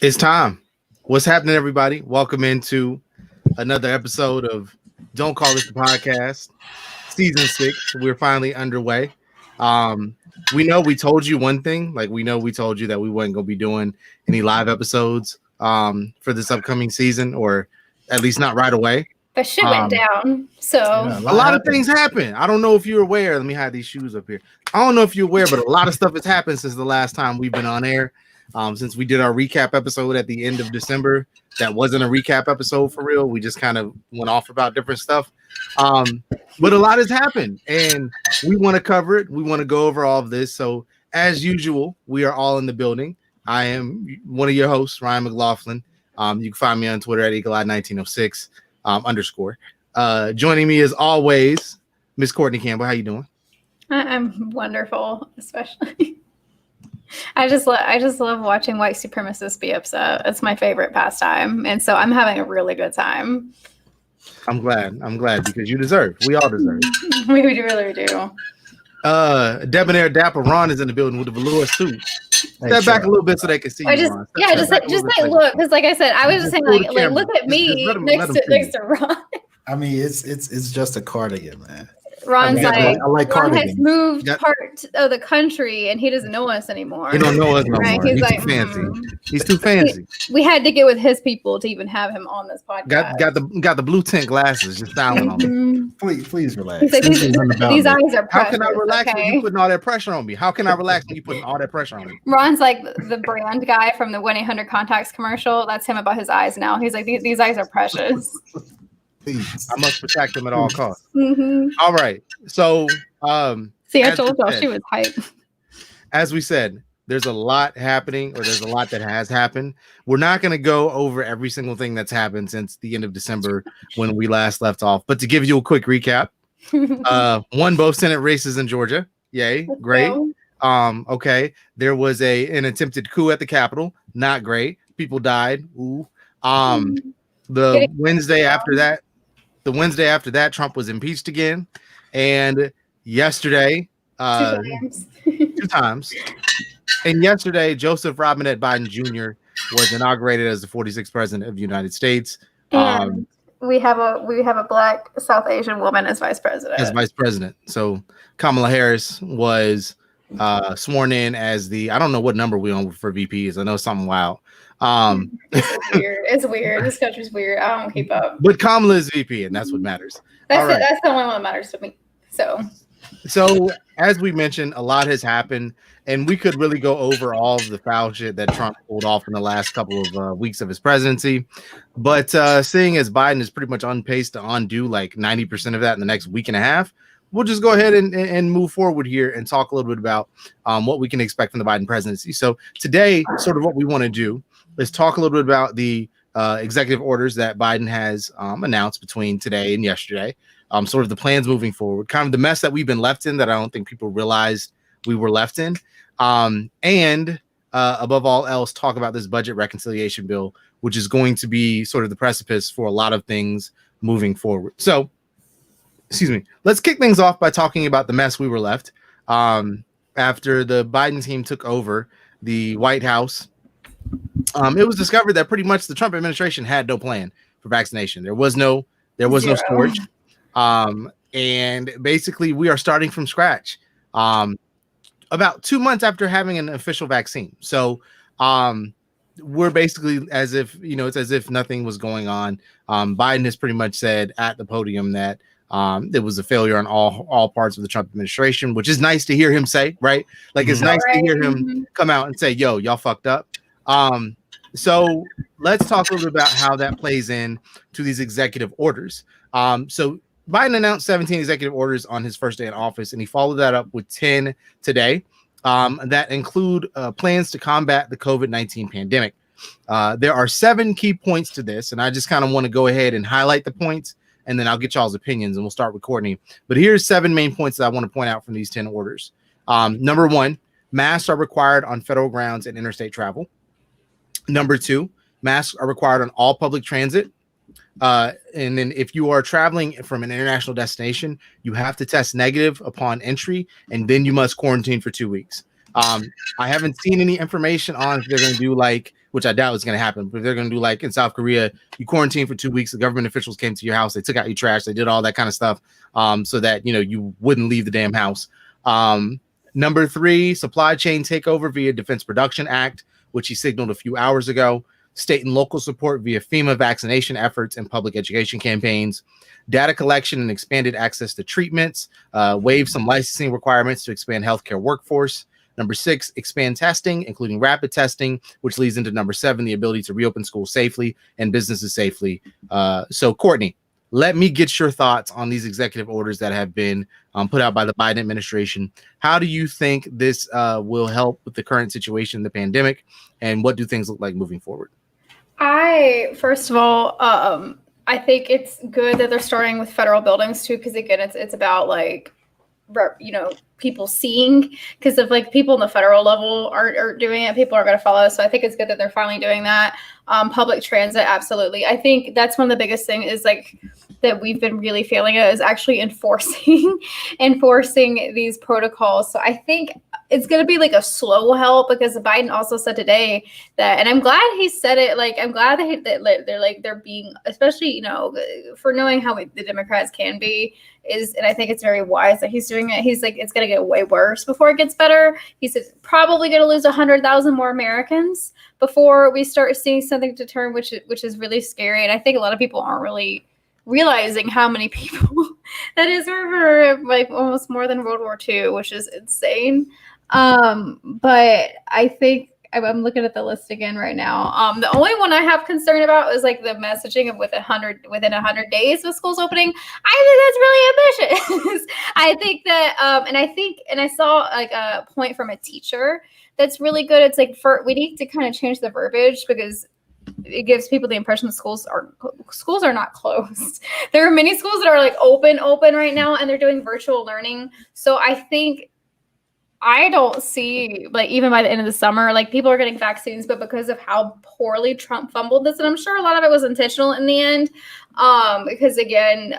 It's time. What's happening, everybody? Welcome into another episode of Don't Call This the Podcast, Season 6. We're finally underway. We know we told you one thing, like we know we told you that we weren't going to be doing any live episodes for this upcoming season, or at least not right away. But shit went down, so a lot of things happen. I don't know if you're aware. Let me hide these shoes up here. I don't know if you're aware, but a lot of stuff has happened since the last time we've been on air. Since we did our recap episode at the end of December, that wasn't a recap episode for real. We just kind of went off about different stuff. But a lot has happened, and we want to cover it. We want to go over all of this. So, as usual, we are all in the building. I am one of your hosts, Ryan McLaughlin. You can find me on Twitter at eagle1906 _. Joining me as always, Miss Courtney Campbell. How you doing? I'm wonderful, especially. I just love watching white supremacists be upset. It's my favorite pastime, and so I'm having a really good time. I'm glad because you deserve. We all deserve. We really do. Debonair Dapper Ron is in the building with a velour suit. Step back a little bit so they can see you, Ron. Just look, because like I said, I was just saying like look at me next to Ron. I mean, it's just a cardigan, man. Ron's I like Ron cardigans. has moved part of the country, and he doesn't know us anymore. He don't know us no more. He's like, too fancy. He's too fancy. We had to get with his people to even have him on this podcast. Got the blue tint glasses just styling on me. Please relax. Like, these eyes are precious. How can I relax when you putting all that pressure on me? How can I relax when you putting all that pressure on me? Ron's like the brand guy from the 1-800-CONTACTS commercial. That's him about his eyes now. He's like, these eyes are precious. Please. I must protect them at all costs. Mm-hmm. All right. So, see, I told y'all she was hype. As we said, there's a lot happening, or there's a lot that has happened. We're not going to go over every single thing that's happened since the end of December when we last left off. But to give you a quick recap, won both Senate races in Georgia. Yay, great. Okay. There was an attempted coup at the Capitol. Not great. People died. Ooh. The Wednesday after that, Trump was impeached again. And yesterday, two times. And yesterday, Joseph Robinette Biden Jr. was inaugurated as the 46th president of the United States. And we have a Black South Asian woman as vice president. So Kamala Harris was sworn in as I don't know what number we on for VPs. I know something wild. It's weird. This country's weird. I don't keep up. But Kamala is VP, and that's what matters. That's the only one that matters to me. So as we mentioned, a lot has happened, and we could really go over all of the foul shit that Trump pulled off in the last couple of weeks of his presidency. But seeing as Biden is pretty much on pace to undo like 90% of that in the next week and a half, we'll just go ahead and move forward here and talk a little bit about what we can expect from the Biden presidency. So today, sort of what we want to do is talk a little bit about the executive orders that Biden has announced between today and yesterday, sort of the plans moving forward, kind of the mess that we've been left in that I don't think people realized we were left in, and above all else, talk about this budget reconciliation bill, which is going to be sort of the precipice for a lot of things moving forward. So, excuse me, let's kick things off by talking about the mess we were left after the Biden team took over the White House. It was discovered that pretty much the Trump administration had no plan for vaccination. There was no storage. And basically we are starting from scratch about 2 months after having an official vaccine. So we're basically as if, it's as if nothing was going on. Biden has pretty much said at the podium that it was a failure on all parts of the Trump administration, which is nice to hear him say, right? Like it's nice to hear him come out and say, yo, y'all fucked up. So let's talk a little bit about how that plays in to these executive orders. So Biden announced 17 executive orders on his first day in office, and he followed that up with 10 today that include plans to combat the COVID-19 pandemic. There are 7 key points to this, and I just kind of want to go ahead and highlight the points, and then I'll get y'all's opinions, and we'll start with Courtney. But here's 7 main points that I want to point out from these 10 orders. Number 1, masks are required on federal grounds and interstate travel. Number 2, masks are required on all public transit. And then if you are traveling from an international destination, you have to test negative upon entry, and then you must quarantine for 2 weeks. I haven't seen any information on if they're going to do like which I doubt is going to happen. But they're going to do like in South Korea, you quarantine for 2 weeks. The government officials came to your house. They took out your trash. They did all that kind of stuff so that, you wouldn't leave the damn house. Number 3, supply chain takeover via Defense Production Act, which he signaled a few hours ago. State and local support via FEMA vaccination efforts and public education campaigns. Data collection and expanded access to treatments. Waive some licensing requirements to expand healthcare workforce. Number 6, expand testing, including rapid testing, which leads into number 7, the ability to reopen schools safely and businesses safely. So, Courtney, let me get your thoughts on these executive orders that have been put out by the Biden administration. How do you think this will help with the current situation in the pandemic, and what do things look like moving forward? First of all, I think it's good that they're starting with federal buildings too, because again, it's about like, people seeing, because if like people in the federal level aren't doing it, people aren't going to follow. So I think it's good that they're finally doing that. Public transit, absolutely. I think that's one of the biggest things is like that we've been really failing at is actually enforcing these protocols. So I think it's going to be like a slow help, because Biden also said today that, and I'm glad he said it, like, I'm glad that they're being, especially, for knowing how the Democrats can be, and I think it's very wise that he's doing it. He's like, it's going to get way worse before it gets better. He said probably going to lose 100,000 more Americans before we start seeing something to turn, which is really scary. And I think a lot of people aren't really realizing how many people that is for like almost more than World War II, which is insane. But I think I'm looking at the list again right now. The only one I have concern about is like the messaging of within 100 days of schools opening. I think that's really ambitious. I think that, and I saw like a point from a teacher that's really good. It's like we need to kind of change the verbiage, because it gives people the impression that schools are not closed. There are many schools that are like open right now, and they're doing virtual learning. So I don't see, like, even by the end of the summer, like, people are getting vaccines, but because of how poorly Trump fumbled this, and I'm sure a lot of it was intentional in the end, because again,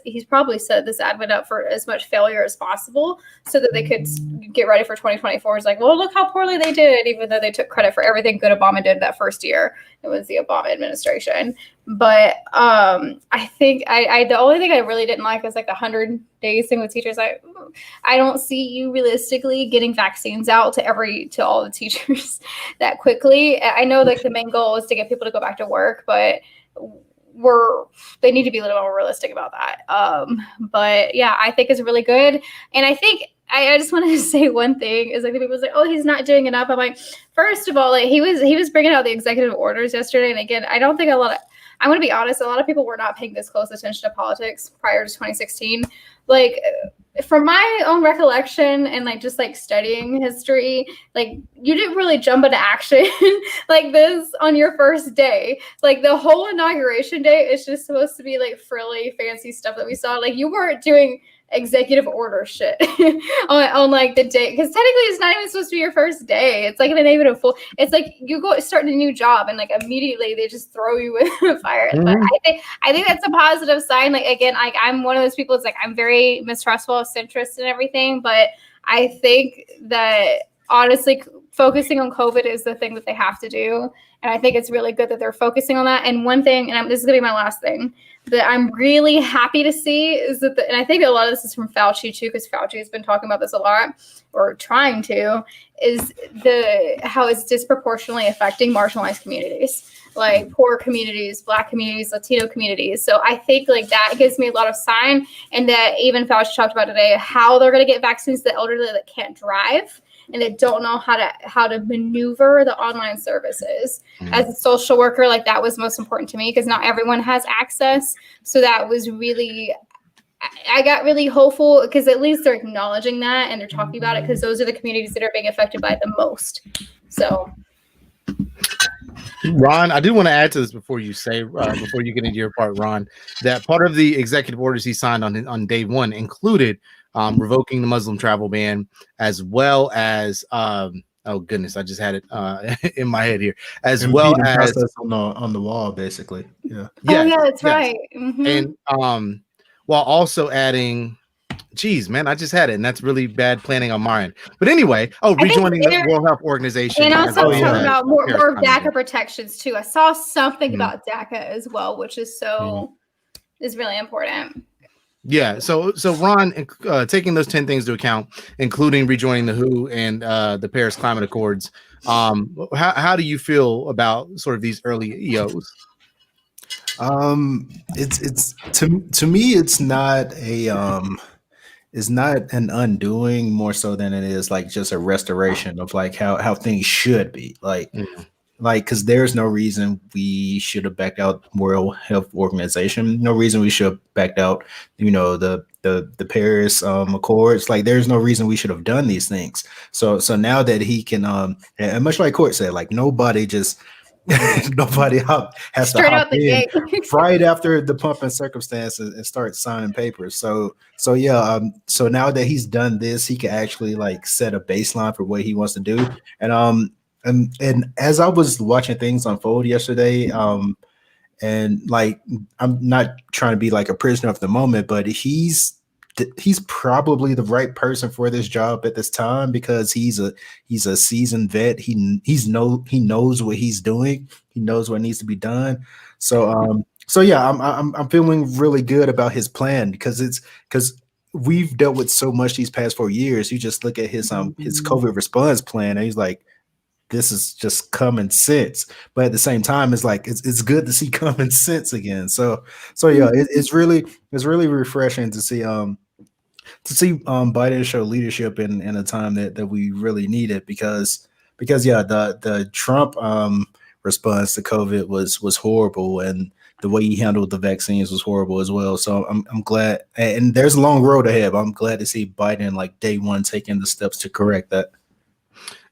he's probably set this advent up for as much failure as possible so that they could get ready for 2024. It's like, well, look how poorly they did, even though they took credit for everything good Obama did that first year. It was the Obama administration. But I think the only thing I really didn't like is like the 100 days thing with teachers. I don't see you realistically getting vaccines out to all the teachers that quickly. I know like the main goal is to get people to go back to work, but they need to be a little more realistic about that. But yeah, I think it's really good. And I think I just wanted to say one thing is like the people say, oh, he's not doing enough. I'm like, first of all, like he was bringing out the executive orders yesterday. And again, I don't think I'm going to be honest, a lot of people were not paying this close attention to politics prior to 2016. Like, from my own recollection and like just like studying history, like you didn't really jump into action like this on your first day. Like the whole inauguration day is just supposed to be like frilly, fancy stuff that we saw. Like you weren't doing executive order shit on like the day, because technically it's not even supposed to be your first day. It's like it's like you go starting a new job and like immediately they just throw you in the fire. Mm-hmm. But I think that's a positive sign. Like again, like I'm one of those people. It's like I'm very mistrustful of centrists and everything, but I think that honestly focusing on COVID is the thing that they have to do. And I think it's really good that they're focusing on that. And one thing, and this is going to be my last thing, that I'm really happy to see is that, and I think a lot of this is from Fauci too, because Fauci has been talking about this a lot, or trying to, is how it's disproportionately affecting marginalized communities, like poor communities, Black communities, Latino communities. So I think like that gives me a lot of sign, and that even Fauci talked about today, how they're going to get vaccines to the elderly that can't drive and that don't know how to maneuver the online services. Mm-hmm. As a social worker, like that was most important to me, because not everyone has access. So that was really, I got really hopeful, because at least they're acknowledging that and they're talking about it, because those are the communities that are being affected by it the most. So, Ron, I do want to add to this before you get into your part, Ron, that part of the executive orders he signed on day one included revoking the Muslim travel ban, as well as oh goodness, I just had it in my head here, as well as on the wall, basically. Yeah. Oh yeah, that's right. Mm-hmm. And while also adding Geez, man, I just had it, and that's really bad planning on my end. But anyway, rejoining the World Health Organization. And also talking about more DACA protections too. I saw something about DACA as well, which is is really important. Yeah. So Ron, taking those 10 things into account, including rejoining the WHO and the Paris Climate Accords, how do you feel about sort of these early EOs? It's to me, it's not an undoing more so than it is like just a restoration of like how things should be. Like because there's no reason we should have backed out World Health Organization. No reason we should have backed out, the Paris Accords. Like there's no reason we should have done these things. So now that he can, and much like Court said, like nobody has straight to out the gate right after the pump and circumstance and start signing papers. So now that he's done this, he can actually like set a baseline for what he wants to do. And as I was watching things unfold yesterday, and like I'm not trying to be like a prisoner of the moment, but he's probably the right person for this job at this time because he's a seasoned vet. He knows what he's doing. He knows what needs to be done. So yeah, I'm feeling really good about his plan because we've dealt with so much these past 4 years. You just look at his COVID response plan, and he's like, this is just common sense. But at the same time, it's like it's good to see common sense again. So yeah, it's really refreshing to see Biden show leadership in a time that we really need it because yeah, the Trump response to COVID was horrible, and the way he handled the vaccines was horrible as well. So I'm glad, and there's a long road ahead. But I'm glad to see Biden like day one taking the steps to correct that.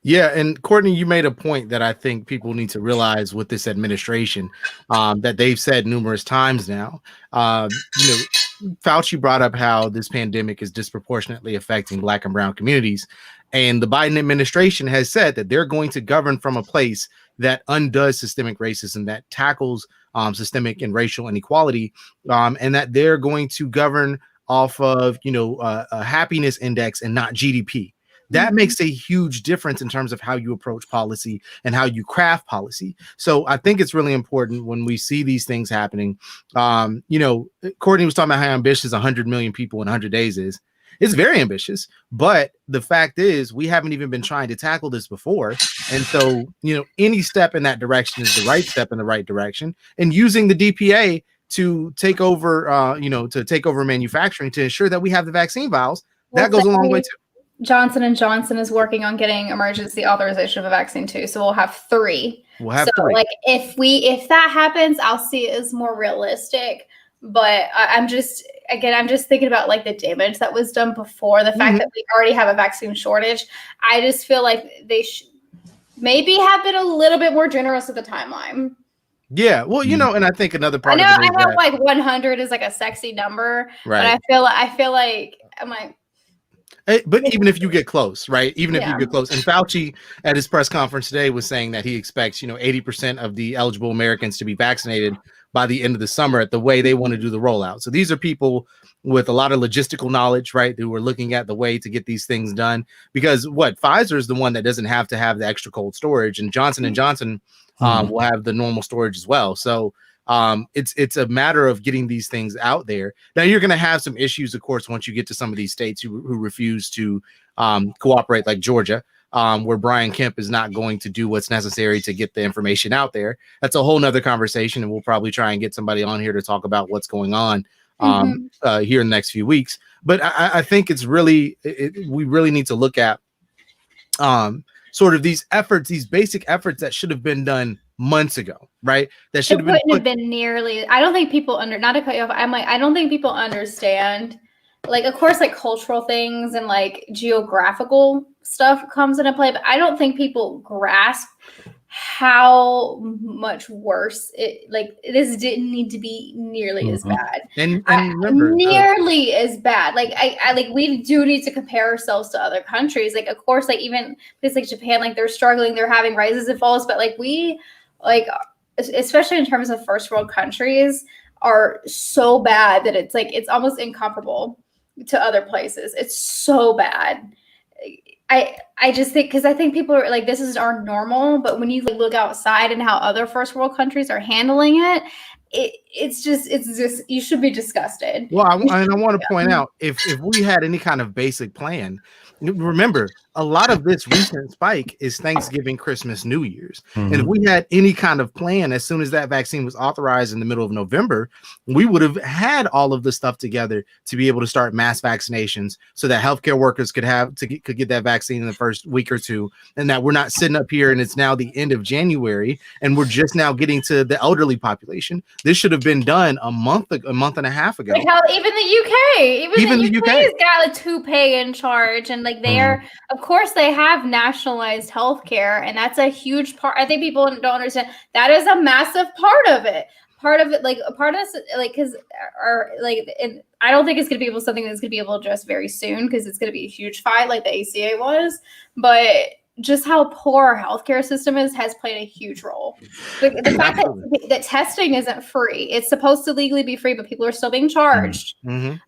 Yeah, and Courtney, you made a point that I think people need to realize with this administration, that they've said numerous times now. Fauci brought up how this pandemic is disproportionately affecting Black and brown communities, and the Biden administration has said that they're going to govern from a place that undoes systemic racism, that tackles systemic and racial inequality, and that they're going to govern off of a happiness index and not GDP. That makes a huge difference in terms of how you approach policy and how you craft policy. So I think it's really important when we see these things happening. Courtney was talking about how ambitious 100 million people in 100 days is. It's very ambitious, but the fact is we haven't even been trying to tackle this before. And so, any step in that direction is the right step in the right direction. And using the DPA to take over, to take over manufacturing to ensure that we have the vaccine vials, that goes a long way too. Johnson & Johnson is working on getting emergency authorization of a vaccine too. So we'll have three. Like if that happens, I'll see it as more realistic. But I'm just thinking about like the damage that was done before, the fact that we already have a vaccine shortage. I just feel like they maybe have been a little bit more generous with the timeline. Yeah, well, and I think another part. I know, like 100 is like a sexy number, right? But I feel like I'm like. But even if you get close, right? Even if you get close, and Fauci at his press conference today was saying that he expects, 80% of the eligible Americans to be vaccinated by the end of the summer at the way they want to do the rollout. So these are people with a lot of logistical knowledge, right? Who are looking at the way to get these things done. Because Pfizer is the one that doesn't have to have the extra cold storage, and Johnson & Johnson will have the normal storage as well. So it's a matter of getting these things out there. Now you're going to have some issues, of course, once you get to some of these states who refuse to cooperate, like Georgia, where Brian Kemp is not going to do what's necessary to get the information out there. That's a whole nother conversation, and we'll probably try and get somebody on here to talk about what's going on here in the next few weeks. But I think it's really we really need to look at sort of these efforts, these basic efforts that should have been done months ago, right? That should have been nearly. I don't think people not to cut you off. I don't think people understand. Like, of course, like cultural things and like geographical stuff comes into play, but I don't think people grasp how much worse this didn't need to be nearly as bad. And remember, nearly as bad. Like I like we do need to compare ourselves to other countries. Like, of course, like even places like Japan, like they're struggling, they're having rises and falls, but like we especially in terms of first world countries are so bad that it's like it's almost incomparable. to other places. It's so bad. I just think, because I think people are like, this is our normal, but when you look outside and how other first world countries are handling it, it's just you should be disgusted. Well, I want to point out, if we had any kind of basic plan, remember, a lot of this recent spike is Thanksgiving, Christmas, New Year's. And if we had any kind of plan, as soon as that vaccine was authorized in the middle of November, we would have had all of the stuff together to be able to start mass vaccinations so that healthcare workers could get that vaccine in the first week or two, and that we're not sitting up here and it's now the end of January and we're just now getting to the elderly population. This should have been done a month and a half ago. Like how even the UK has got a toupee in charge, and like they're of course they have nationalized healthcare, and that's a huge part. I think people don't understand that is a massive part of it. Part of this, because I don't think it's going to be something that's going to be able to address very soon, because it's going to be a huge fight like the ACA was, but just how poor our healthcare system has played a huge role. The fact that testing isn't free, it's supposed to legally be free, but people are still being charged. The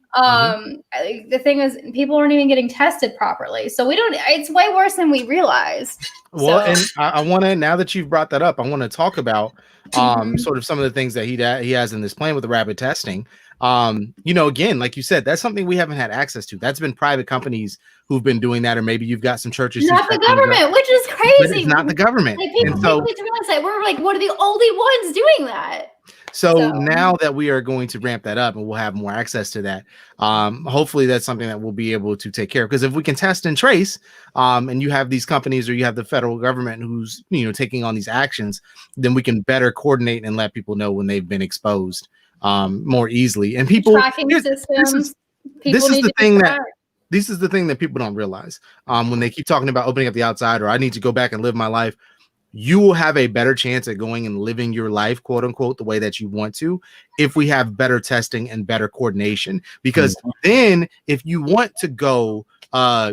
thing is, people aren't even getting tested properly, so it's way worse than we realize. Well, and I want to, now that you've brought that up, I want to talk about sort of some of the things that he has in this plan with the rapid testing. Again, like you said, that's something we haven't had access to. That's been private companies who've been doing that, or maybe you've got some churches. Not the government, which is crazy. But it's not the government. Like, people need to realize that we're like one of the only ones doing that. So now that we are going to ramp that up and we'll have more access to that, hopefully that's something that we'll be able to take care of. Because if we can test and trace, and you have these companies or you have the federal government who's taking on these actions, then we can better coordinate and let people know when they've been exposed more easily. And people, tracking systems. This is the thing that people don't realize when they keep talking about opening up the outside, or I need to go back and live my life. You will have a better chance at going and living your life, quote unquote, the way that you want to, if we have better testing and better coordination. Because then if you want to go, I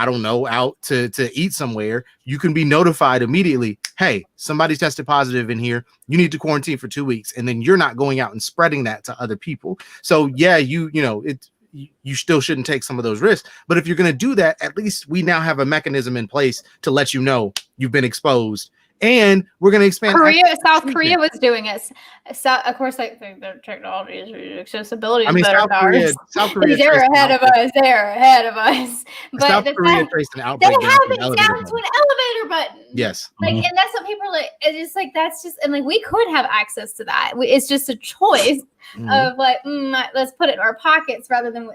don't know, out to eat somewhere, you can be notified immediately. Hey, somebody's tested positive in here. You need to quarantine for 2 weeks. And then you're not going out and spreading that to other people. So yeah, you still shouldn't take some of those risks. But if you're going to do that, at least we now have a mechanism in place to let you know you've been exposed. And we're going to expand. South Korea was doing it. So, of course, I think their technology is accessibility is better than South Korea, they're ahead of us. They're ahead of us. But South Korea traced an outbreak. They have it down to an elevator button. Yes. And that's what people are like. It's just like, that's just, and like, we could have access to that. It's just a choice of like, let's put it in our pockets rather than,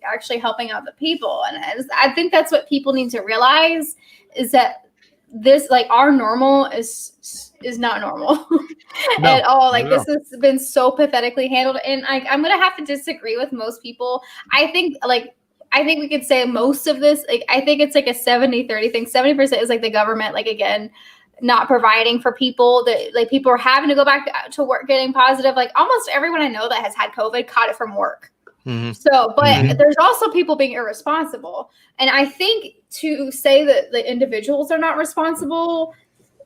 actually helping out the people. And I think that's what people need to realize, is that this, like, our normal is not normal at all. Like, this has been so pathetically handled, and I'm gonna have to disagree with most people. I think we could say most of this, like, I think it's like a 70-30 thing. 70% is like the government, like, again, not providing for people, that like people are having to go back to work getting positive. Like, almost everyone I know that has had COVID caught it from work. So, but there's also people being irresponsible. And I think to say that the individuals are not responsible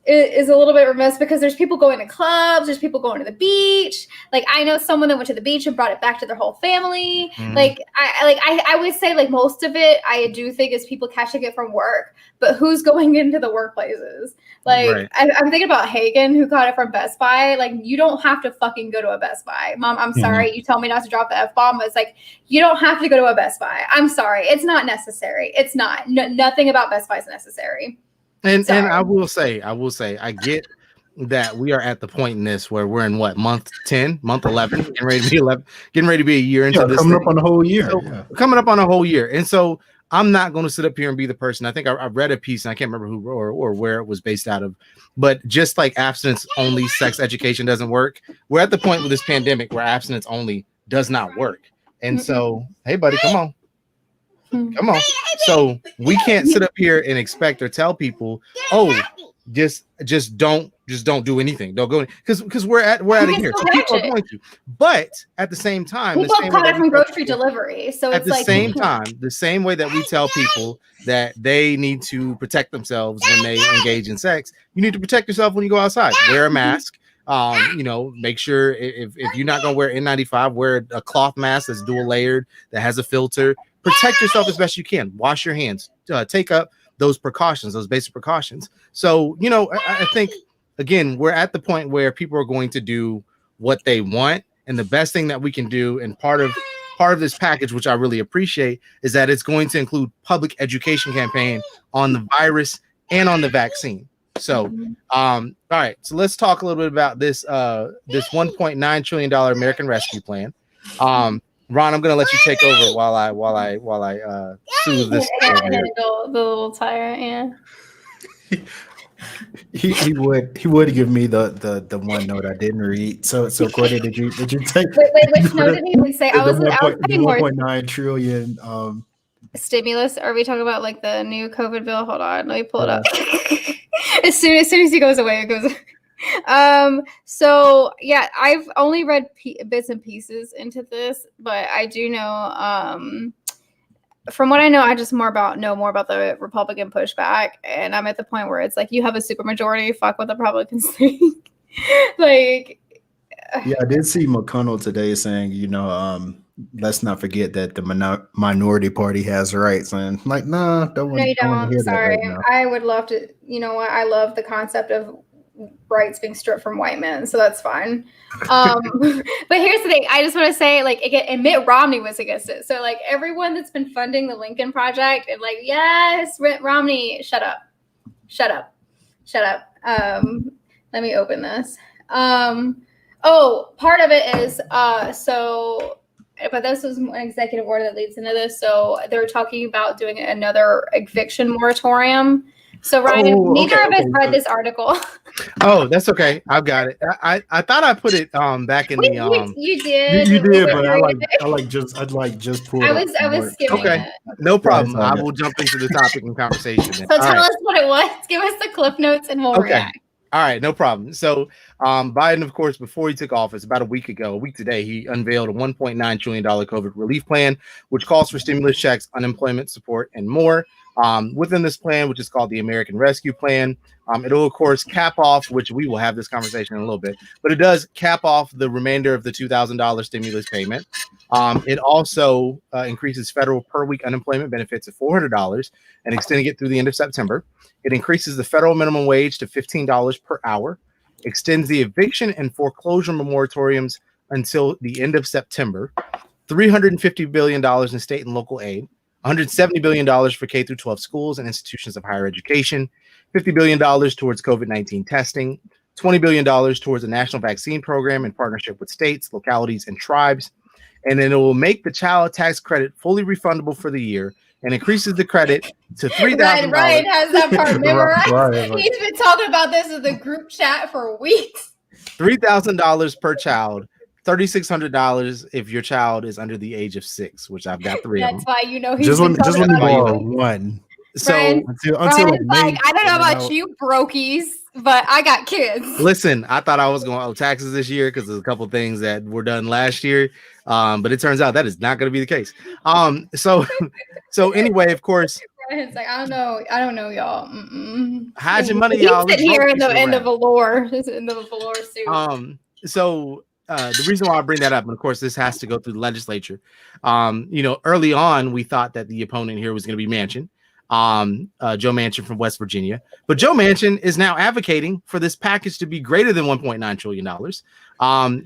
is a little bit remiss, because there's people going to clubs, there's people going to the beach. Like, I know someone that went to the beach and brought it back to their whole family. Like, I would say, like, most of it, I do think is people catching it from work, but who's going into the workplaces? Like, I'm thinking about Hagen, who caught it from Best Buy. Like, you don't have to fucking go to a Best Buy. Mom, I'm sorry. You tell me not to drop the F-bomb, but it's like, you don't have to go to a Best Buy. I'm sorry. It's not necessary. It's not. Nothing about Best Buy is necessary. And I will say, I get that we are at the point in this where we're in month 10, month 11, getting ready to be a year into this. Coming up on a whole year. Coming up on a whole year. And so I'm not going to sit up here and be the person. I think I read a piece, and I can't remember who or where it was based out of, but just like abstinence only sex education doesn't work, we're at the point with this pandemic where abstinence only does not work. And so, hey buddy, come on. So we can't sit up here and expect or tell people, just don't do anything. Don't go, because we're at a year. So people are going to. But at the same time, people have caught it from grocery delivery. So at the same time, the same way that we tell people that they need to protect themselves when they engage in sex, you need to protect yourself when you go outside. Wear a mask. Make sure if you're not going to wear N95, wear a cloth mask that's dual layered, that has a filter. Protect yourself as best you can. Wash your hands. Take up those precautions, those basic precautions. So, I think, again, we're at the point where people are going to do what they want. And the best thing that we can do, and part of this package, which I really appreciate, is that it's going to include public education campaign on the virus and on the vaccine. So, all right. So let's talk a little bit about this $1.9 trillion American Rescue Plan. Ron, I'm going to let you take over while I soothe this. The little tyrant, yeah. He would give me the one note I didn't read. So Courtney, did you take? Wait, which note did he say? I was thinking more 1.9 trillion. Stimulus. Are we talking about like the new COVID bill? Hold on, let me pull it up. as soon as he goes away, it goes. So yeah, I've only read bits and pieces into this, but I do know. From what I know, I just know more about the Republican pushback, and I'm at the point where it's like you have a supermajority. Fuck what the Republicans think. Like, yeah, I did see McConnell today saying, let's not forget that the minority party has rights, and like, nah, no, you don't. Sorry, right, I would love to. You know what? I love the concept of rights being stripped from white men, so that's fine. But here's the thing: I just want to say, like, again, Mitt Romney was against it. So, like, everyone that's been funding the Lincoln Project and like, yes, Mitt Romney, shut up. Let me open this. Part of it is but this was an executive order that leads into this. So they're talking about doing another eviction moratorium. So Ryan, neither of us read this article. Oh, that's okay. I've got it. I thought I put it back in the You did. You did, but I'd just pull it. I was skimming okay. it. No problem. I will jump into the topic and conversation. So tell us what it was. Give us the cliff notes and we'll react. All right, no problem. So Biden, of course, before he took office about a week today, he unveiled a $1.9 trillion COVID relief plan, which calls for stimulus checks, unemployment support, and more. Within this plan, which is called the American Rescue Plan, it'll, of course, cap off, which we will have this conversation in a little bit, but it does cap off the remainder of the $2,000 stimulus payment. It also increases federal per week unemployment benefits of $400 and extending it through the end of September. It increases the federal minimum wage to $15 per hour, extends the eviction and foreclosure moratoriums until the end of September, $350 billion in state and local aid, $170 billion for K through 12 schools and institutions of higher education, $50 billion towards COVID-19 testing, $20 billion towards a national vaccine program in partnership with states, localities, and tribes. And then it will make the child tax credit fully refundable for the year and increases the credit to $3,000. Ryan has that part memorized. Right. He's been talking about this in the group chat for weeks. $3,000 per child. $3,600 if your child is under the age of 6, which I've got 3 of them. That's why he's just let me borrow one. So until like, I don't know about you brokies, but I got kids. Listen, I thought I was going to owe taxes this year because there's a couple things that were done last year, but it turns out that is not going to be the case. So anyway, of course. It's like, I don't know, y'all. Hide your money, y'all. Sit here in the end of a velour suit. So the reason why I bring that up, and of course, this has to go through the legislature. Early on, we thought that the opponent here was going to be Manchin, Joe Manchin from West Virginia. But Joe Manchin is now advocating for this package to be greater than $1.9 trillion.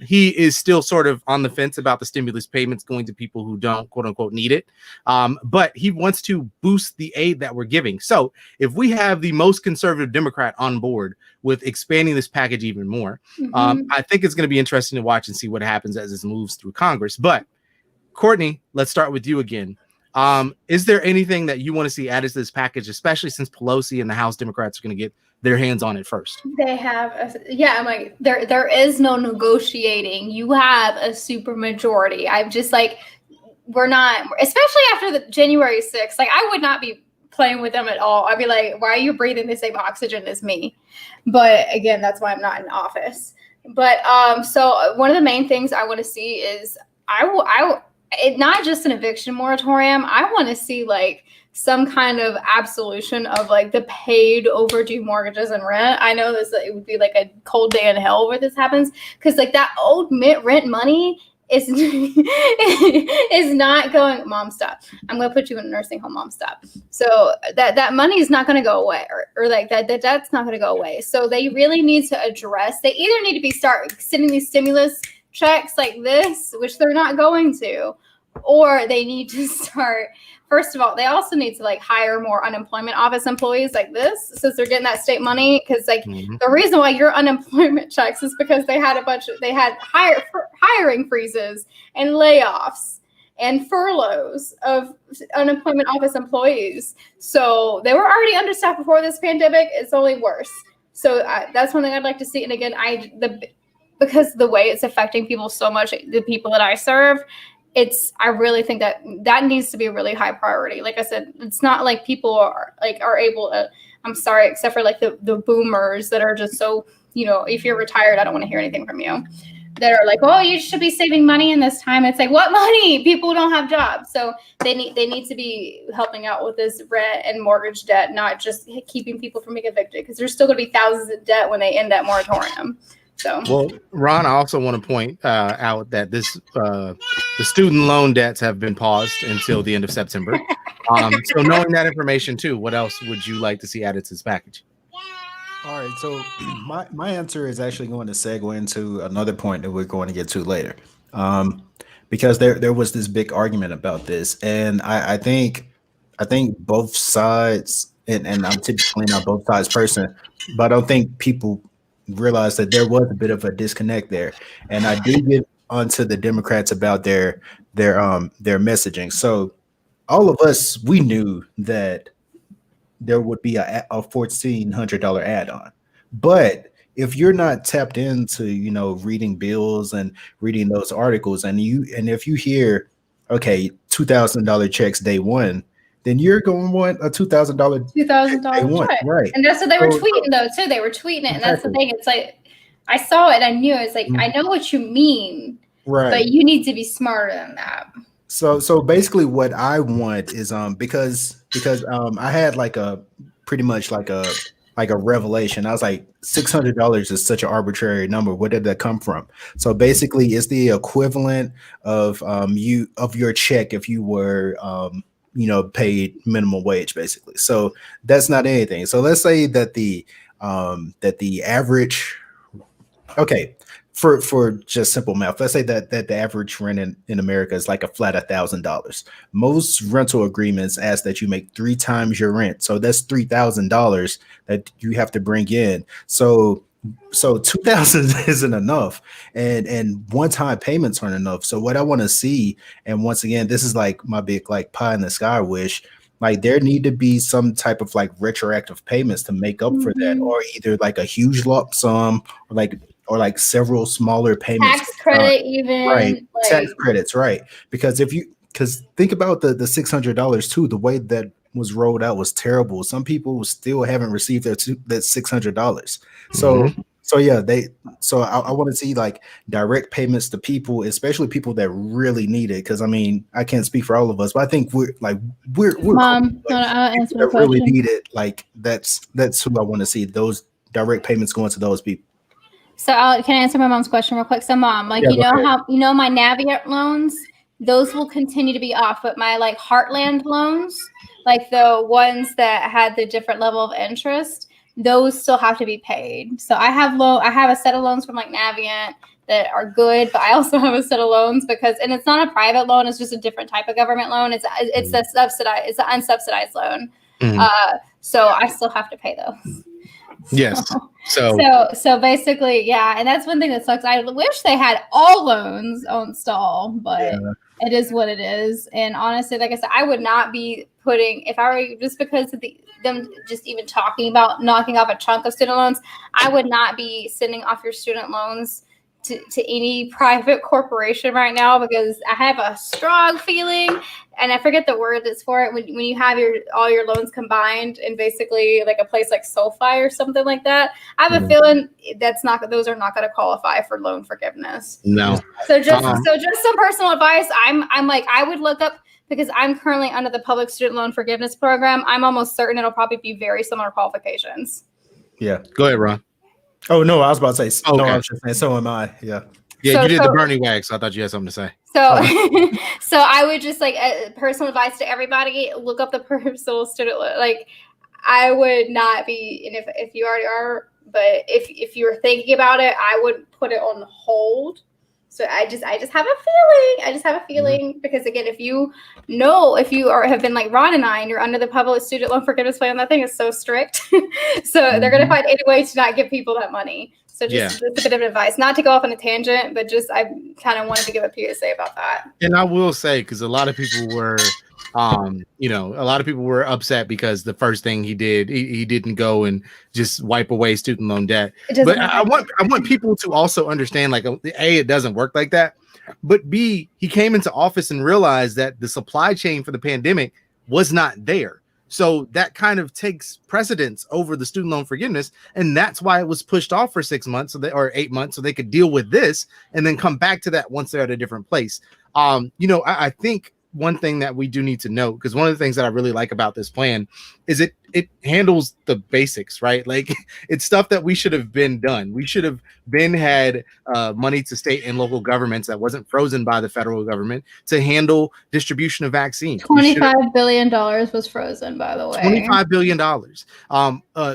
He is still sort of on the fence about the stimulus payments going to people who don't, quote unquote, need it. But he wants to boost the aid that we're giving. So if we have the most conservative Democrat on board with expanding this package even more, I think it's going to be interesting to watch and see what happens as this moves through Congress. But Courtney, let's start with you again. Is there anything that you want to see added to this package, especially since Pelosi and the House Democrats are going to get their hands on it first? They have, I'm like, there is no negotiating. You have a super majority. I'm just like, we're not, especially after the January 6th, like I would not be playing with them at all. I'd be like, why are you breathing the same oxygen as me? But again, that's why I'm not in office. But so one of the main things I want to see is not just an eviction moratorium. I want to see like some kind of absolution of like the paid overdue mortgages and rent. I know this, it would be like a cold day in hell where this happens, because like that old rent money is is not going. Mom, stop. I'm going to put you in a nursing home. Mom, stop. So that money is not going to go away, or like that's not going to go away. So they really need to address. They either need to be start sending these stimulus checks like this, which they're not going to, or they need to start. First of all, they also need to like hire more unemployment office employees like this, since they're getting that state money. Because like the reason why your unemployment checks is because they had hiring freezes and layoffs and furloughs of unemployment office employees. So they were already understaffed before this pandemic. It's only worse. So that's one thing I'd like to see. And again, because the way it's affecting people so much, the people that I serve, I really think that needs to be a really high priority. Like I said, it's not like people are able to, I'm sorry, except for like the boomers that are just so, if you're retired, I don't want to hear anything from you, that are like, oh, you should be saving money in this time. It's like, what money? People don't have jobs. So they need to be helping out with this rent and mortgage debt, not just keeping people from being evicted, because there's still going to be thousands of debt when they end that moratorium. So, well, Ron, I also want to point out that the student loan debts have been paused until the end of September. So knowing that information too, what else would you like to see added to this package? All right, so my answer is actually going to segue into another point that we're going to get to later, because there was this big argument about this, and I think both sides, and I'm typically not both sides person, but I don't think people realized that there was a bit of a disconnect there, and I do get onto the Democrats about their messaging. So all of us, we knew that there would be a $1,400 add-on, but if you're not tapped into reading bills and reading those articles, and if you hear okay $2,000 checks day one, then you're going to want a $2,000 check. Right. And that's what they were tweeting though too. They were tweeting it. And that's the thing. It's like, I saw it. I knew it's like, I know what you mean, right? But you need to be smarter than that. So basically what I want is, because I had like a pretty much like a revelation. I was like, $600 is such an arbitrary number. Where did that come from? So basically it's the equivalent of your check if you were paid minimum wage, basically. So that's not anything. So let's say that the average, okay, for just simple math, let's say that the average rent in America is like a flat $1,000. Most rental agreements ask that you make 3 times your rent. So that's $3,000 that you have to bring in. So 2,000 isn't enough, and one-time payments aren't enough. So what I want to see, and once again, this is like my big like pie in the sky wish, like there need to be some type of like retroactive payments to make up for that, or either like a huge lump sum, or like several smaller payments. Tax credit, even right? Tax credits, right? Because think about the $600 too. The way that was rolled out was terrible. Some people still haven't received that $600. So yeah, I want to see like direct payments to people, especially people that really need it. Because I mean, I can't speak for all of us, but I think we're Mom, I'll answer the question. Really need it. Like that's who I want to see. Those direct payments going to those people. So can I answer my mom's question real quick? So mom, like, my Navient loans, those will continue to be off, but my like Heartland loans, like the ones that had the different level of interest, those still have to be paid. So I have a set of loans from like Navient that are good, but I also have a set of loans and it's not a private loan, it's just a different type of government loan. It's an unsubsidized loan. So I still have to pay those. Yes. So basically, yeah, and that's one thing that sucks. I wish they had all loans on stall, but it is what it is. And honestly, like I said, I would not be putting, if I were, just because of them just even talking about knocking off a chunk of student loans, I would not be sending off your student loans to any private corporation right now, because I have a strong feeling, and I forget the word that's for it, when you have all your loans combined and basically like a place like SoFi or something like that. I have a feeling those are not going to qualify for loan forgiveness. No. So just some personal advice. I'm like, I would look up, because I'm currently under the public student loan forgiveness program. I'm almost certain it'll probably be very similar qualifications. Yeah. Go ahead, Ron. Oh no, I was about to say. Okay. No, I was just saying. So am I. Yeah. Yeah, So- you did so- the Bernie wag, so I thought you had something to say. So, so I would just like personal advice to everybody: look up the personal student loan. Like, I would not be, and if you already are, but if you were thinking about it, I would put it on hold. So I just have a feeling. I just have a feeling because again, if you have been like Ron and I, and you're under the public student loan forgiveness plan, that thing is so strict. So they're gonna find any way to not give people that money. So just a bit of advice, not to go off on a tangent, but just I kind of wanted to give a PSA about that. And I will say, because a lot of people were, upset because the first thing he did, he didn't go and just wipe away student loan debt. But I want people to also understand, like, A, it doesn't work like that. But B, he came into office and realized that the supply chain for the pandemic was not there. So that kind of takes precedence over the student loan forgiveness. And that's why it was pushed off for 6 months or 8 months so they could deal with this and then come back to that once they're at a different place. I think one thing that we do need to note, because one of the things that I really like about this plan is it handles the basics, right? Like, it's stuff that we should have been done. We should have had money to state and local governments that wasn't frozen by the federal government to handle distribution of vaccines. $25 billion was frozen, by the way. $25 billion.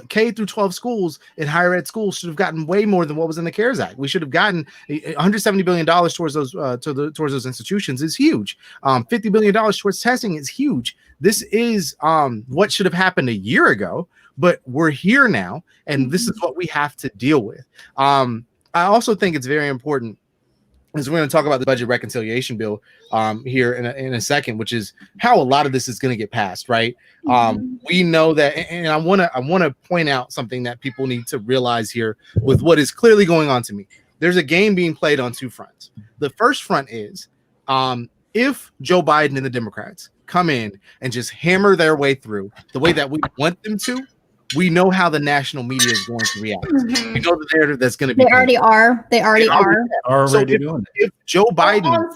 K through 12 schools and higher ed schools should have gotten way more than what was in the CARES Act. We should have gotten $170 billion towards those towards those institutions is huge. $50 billion towards testing is huge. This is what should have happened a year ago, but we're here now, and this is what we have to deal with. I also think it's very important, as we're going to talk about the budget reconciliation bill here in a second, which is how a lot of this is going to get passed, right? We know that, and I want to point out something that people need to realize here with what is clearly going on to me. There's a game being played on two fronts. The first front is if Joe Biden and the Democrats come in and just hammer their way through the way that we want them to, we know how the national media is going to react. We know that that's going to be. They already are. They already are. Already doing it. If Joe Biden on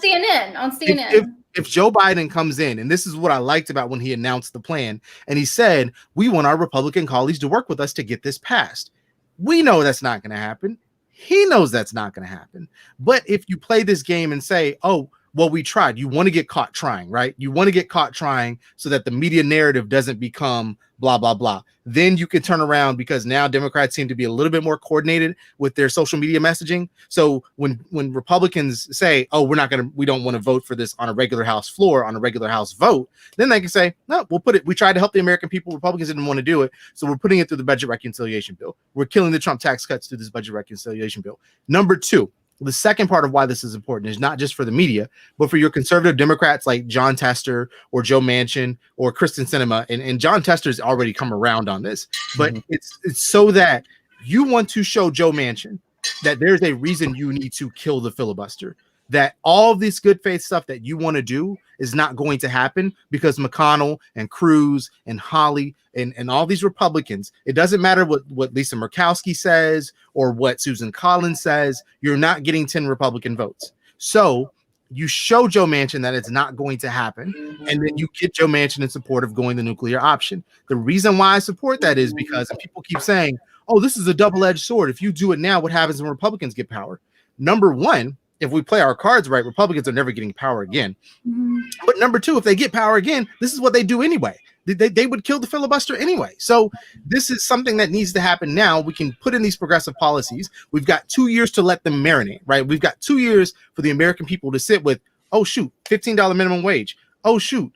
CNN. If Joe Biden comes in, and this is what I liked about when he announced the plan, and he said, we want our Republican colleagues to work with us to get this passed. We know that's not going to happen. He knows that's not going to happen. But if you play this game and say, oh, well, we tried. You want to get caught trying, right? You want to get caught trying so that the media narrative doesn't become blah, blah, blah. Then you can turn around, because now Democrats seem to be a little bit more coordinated with their social media messaging. So when Republicans say, oh, we don't want to vote for this on a regular House floor, on a regular House vote, then they can say, no, we tried to help the American people. Republicans didn't want to do it. So we're putting it through the budget reconciliation bill. We're killing the Trump tax cuts through this budget reconciliation bill. Number two, the second part of why this is important is not just for the media, but for your conservative Democrats like John Tester or Joe Manchin or Kristen Sienema. And John Tester's already come around on this, but it's so that you want to show Joe Manchin that there's a reason you need to kill the filibuster, that all of this good faith stuff that you want to do is not going to happen because McConnell and Cruz and Holly and all these Republicans, it doesn't matter what Lisa Murkowski says or what Susan Collins says, you're not getting 10 Republican votes. So you show Joe Manchin that it's not going to happen, and then you get Joe Manchin in support of going the nuclear option. The reason why I support that is because, and people keep saying, oh, this is a double-edged sword. If you do it now, what happens when Republicans get power? Number one, if we play our cards right, Republicans are never getting power again. But number two, if they get power again, this is what they do anyway. They would kill the filibuster anyway. So this is something that needs to happen now. We can put in these progressive policies. We've got 2 years to let them marinate, right? We've got 2 years for the American people to sit with, oh, shoot, $15 minimum wage. Oh, shoot.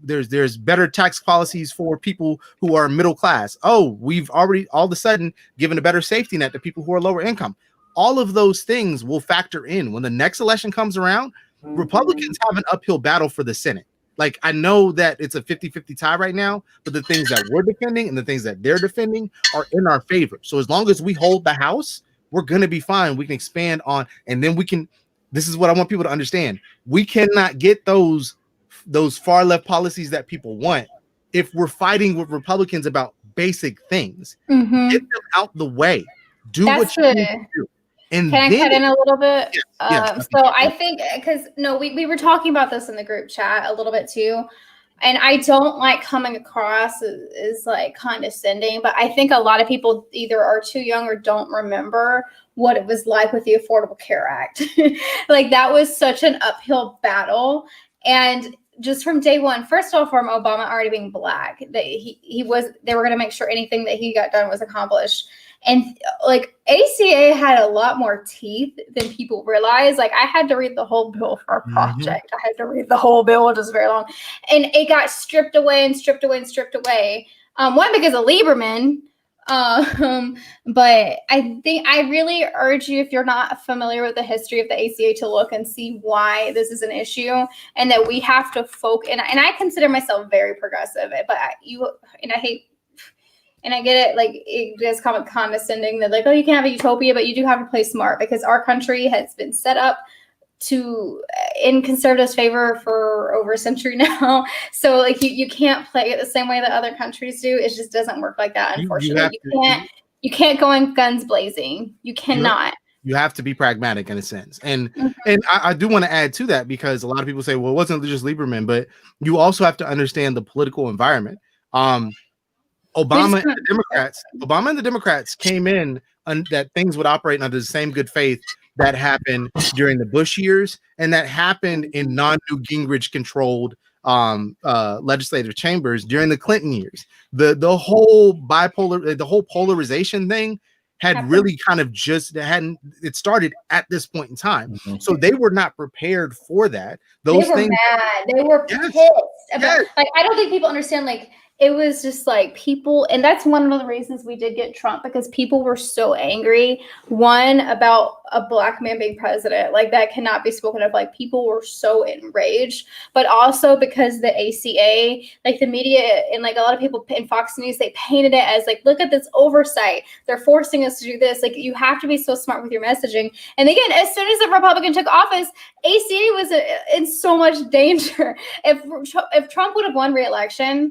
There's better tax policies for people who are middle class. Oh, we've already all of a sudden given a better safety net to people who are lower income. All of those things will factor in when the next election comes around. Republicans have an uphill battle for the Senate. Like, I know that it's a 50-50 tie right now, but the things that we're defending and the things that they're defending are in our favor. So as long as we hold the House, we're going to be fine. We can expand on, and then we can, this is what I want people to understand. We cannot get those far left policies that people want if we're fighting with Republicans about basic things. Mm-hmm. Get them out the way. Do That's what you need to do. And can I cut in a little bit? Yes, so I think because we were talking about this in the group chat a little bit too. And I don't like coming across as like condescending, but I think a lot of people either are too young or don't remember what it was like with the Affordable Care Act. Like that was such an uphill battle. And just from day one, first of all, from Obama already being black, that they were going to make sure anything that he got done was accomplished. And like ACA had a lot more teeth than people realize. Like I had to read the whole bill for a project. I had to read the whole bill, which was very long. And it got stripped away and stripped away and stripped away. One, because of Lieberman. But I think I really urge you, if you're not familiar with the history of the ACA, to look and see why this is an issue and that we have to focus. And I consider myself very progressive, but I hate. And I get it, like, it does come condescending that, like, oh, you can't have a utopia, but you do have to play smart because our country has been set up in conservatives' favor for over a century now. So, like, you can't play it the same way that other countries do. It just doesn't work like that, unfortunately. You can't go in guns blazing. You cannot. You have to be pragmatic in a sense. And I do want to add to that because a lot of people say, well, it wasn't just Lieberman, but you also have to understand the political environment. Obama and the Democrats came in that things would operate under the same good faith that happened during the Bush years and that happened in non-Newt Gingrich controlled legislative chambers during the Clinton years. The whole polarization thing had really kind of it started at this point in time. Mm-hmm. So they were not prepared for that. They were mad. They were pissed. Like, I don't think people understand, like, it was just like people, and that's one of the reasons we did get Trump, because people were so angry. One, about a black man being president, like that cannot be spoken of. Like people were so enraged, but also because the ACA, like the media and like a lot of people in Fox News, they painted it as like, look at this oversight. They're forcing us to do this. Like you have to be so smart with your messaging. And again, as soon as the Republican took office, ACA was in so much danger. If Trump would have won re-election,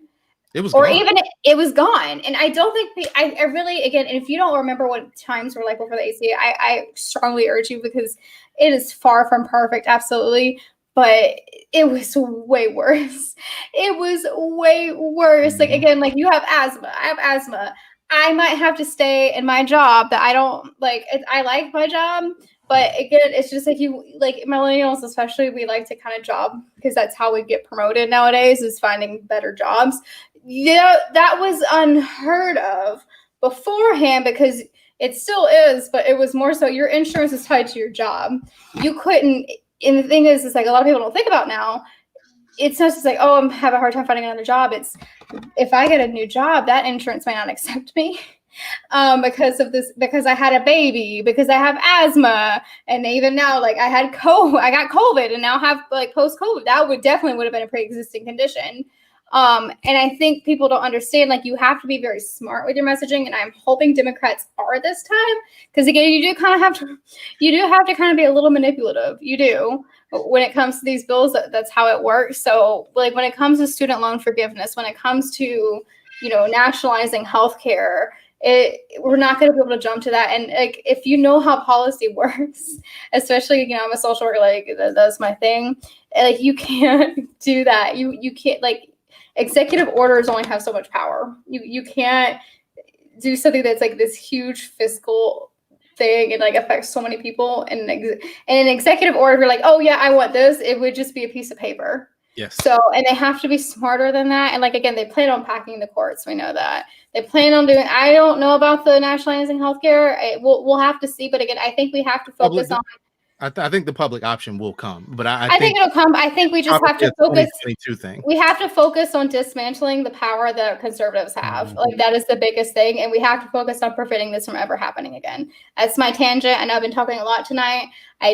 it was gone. And I don't think I really, again, and if you don't remember what times were like before the ACA, I strongly urge you, because it is far from perfect, absolutely, but it was way worse. It was way worse. Like, again, like you have asthma. I have asthma. I might have to stay in my job that I don't like. I like my job, but again, it's just like millennials, especially, we like to kind of job because that's how we get promoted nowadays, is finding better jobs. Yeah, that was unheard of beforehand, because it still is, but it was more so your insurance is tied to your job. You couldn't, and the thing is, it's like a lot of people don't think about now. It's not just like, oh, I'm having a hard time finding another job. It's if I get a new job, that insurance may not accept me because of this, because I had a baby, because I have asthma, and even now, like I got COVID, and now have like post-COVID. That would have been a pre-existing condition. And I think people don't understand, like, you have to be very smart with your messaging. And I'm hoping Democrats are this time, because again, you do have to kind of be a little manipulative. You do, when it comes to these bills, that's how it works. So like when it comes to student loan forgiveness, when it comes to, nationalizing healthcare, we're not going to be able to jump to that. And like, if you know how policy works, especially, I'm a social worker, like that's my thing. Like you can't do that. You can't, like, executive orders only have so much power. You can't do something that's like this huge fiscal thing and like affects so many people. And an executive order, if you're like, oh yeah, I want this, it would just be a piece of paper. Yes. So, and they have to be smarter than that. And like, again, they plan on packing the courts. We know that they plan on doing, I don't know about the nationalizing healthcare. We'll have to see. But again, I think we have to focus on. I think the public option will come, but I think it'll come. I think we just have to focus. Thing. We have to focus on dismantling the power that conservatives have. Mm-hmm. Like that is the biggest thing, and we have to focus on preventing this from ever happening again. That's my tangent. I know I've been talking a lot tonight. I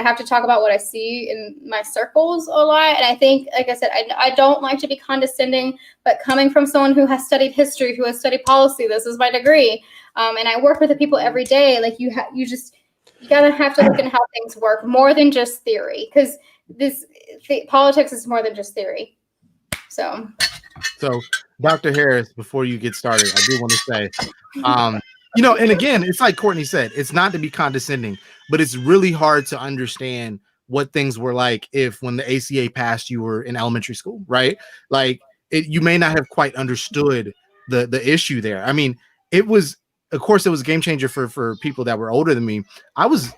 have to talk about what I see in my circles a lot, and I think, like I said, I don't like to be condescending, but coming from someone who has studied history, who has studied policy, this is my degree, and I work with the people every day. Like you gotta have to look at how things work more than just theory, because politics is more than just theory. So Dr. Harris, before you get started, I do want to say, and again, it's like Courtney said, it's not to be condescending, but it's really hard to understand what things were like if when the ACA passed, you were in elementary school, right? Like you may not have quite understood the issue there. I mean, it was a game changer for people that were older than me. I was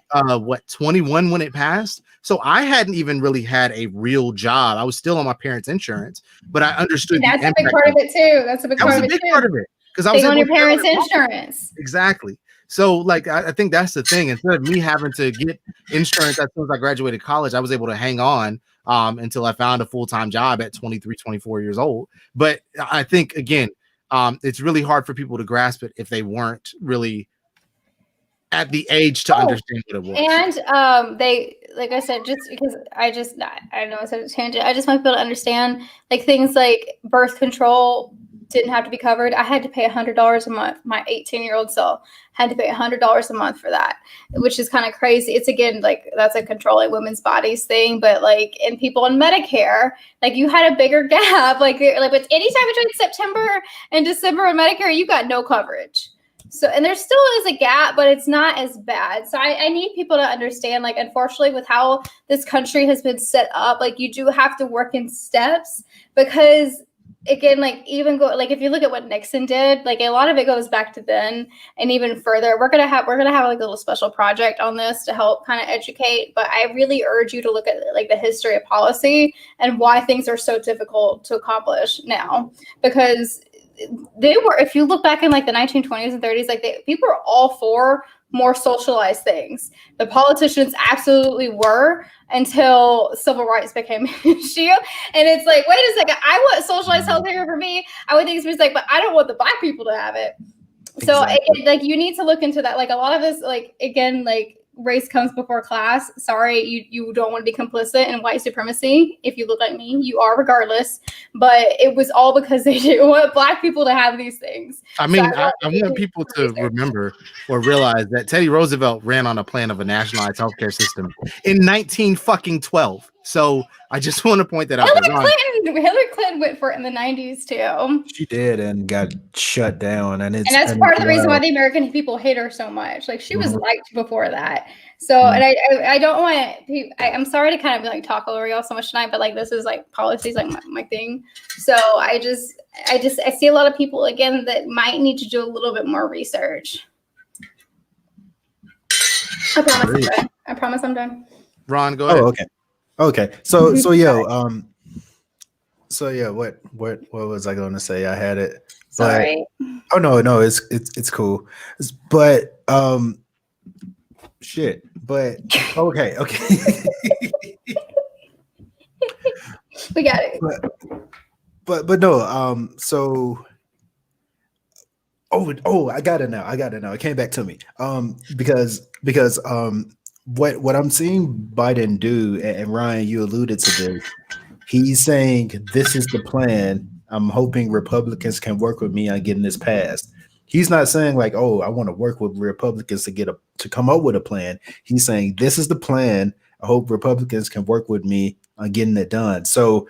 21 when it passed, so I hadn't even really had a real job. I was still on my parents' insurance, but I understood. That's a big part of it too. That's a big part of it because I was on your parents' insurance. Exactly. So, like, I think that's the thing. Instead of me having to get insurance as soon as I graduated college, I was able to hang on until I found a full-time job at 23, 24 years old. But I think, again, it's really hard for people to grasp it if they weren't really at the age to understand what it was. And they, like I said, just because I know I said it's tangent. I just want people to understand, like, things like birth control didn't have to be covered. I had to pay $100 a month. My 18-year-old self had to pay $100 a month for that, which is kind of crazy. It's, again, like, that's a controlling women's bodies thing. But like, in people on Medicare, like, you had a bigger gap. Like with any time between September and December on Medicare, you got no coverage. So, and there still is a gap, but it's not as bad. So I need people to understand, like, unfortunately, with how this country has been set up, like, you do have to work in steps, because, again, like, if you look at what Nixon did, like, a lot of it goes back to then and even further. We're gonna have like a little special project on this to help kind of educate, but I really urge you to look at, like, the history of policy and why things are so difficult to accomplish now, because if you look back in, like, the 1920s and 30s, like, people are all for more socialized things. The politicians absolutely were, until civil rights became an issue. And it's like, wait a second, I want socialized healthcare for me. I would think it's like, but I don't want the Black people to have it. So like, you need to look into that. Like, a lot of this, like, again, like, race comes before class. Sorry, you don't want to be complicit in white supremacy. If you look like me, you are, regardless. But it was all because they didn't want Black people to have these things. I mean, I want people to remember or realize that Teddy Roosevelt ran on a plan of a nationalized healthcare system in 1912. So I just want to point that out. Hillary Clinton went for it in the 90s too. She did, and got shut down. And that's part of the reason why the American people hate her so much. Like, she was liked before that. So, and I don't want people, I'm sorry to kind of, like, talk over y'all so much tonight, but, like, this is, like, policies, like, my thing. So I see a lot of people, again, that might need to do a little bit more research. I promise I'm done. Ron, go ahead. Oh, okay. So what was I going to say? I had it. Sorry. Oh no, it's cool. But shit. But okay. We got it. But no. So. Oh, I got it now. It came back to me. Because what I'm seeing Biden do, and Ryan, you alluded to this, he's saying this is the plan. I'm hoping Republicans can work with me on getting this passed. He's not saying, like, oh, I want to work with Republicans to come up with a plan. He's saying this is the plan. I hope Republicans can work with me on getting it done. So